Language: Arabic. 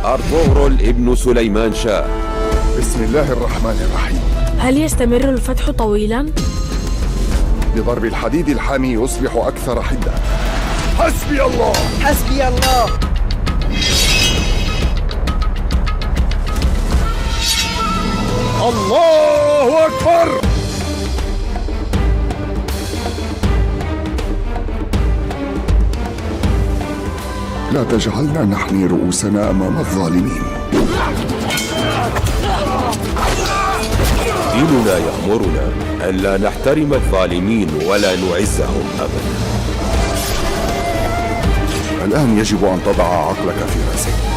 أرطغرل ابن سليمان شاه. بسم الله الرحمن الرحيم. هل يستمر الفتح طويلا؟ بضرب الحديد الحامي يصبح أكثر حدة. حسبي الله. حسبي الله. الله أكبر. لا تجعلنا نحني رؤوسنا أمام الظالمين. ديننا يأمرنا ألا نحترم الظالمين ولا نعزهم أبدا. الآن يجب أن تضع عقلك في رأسك.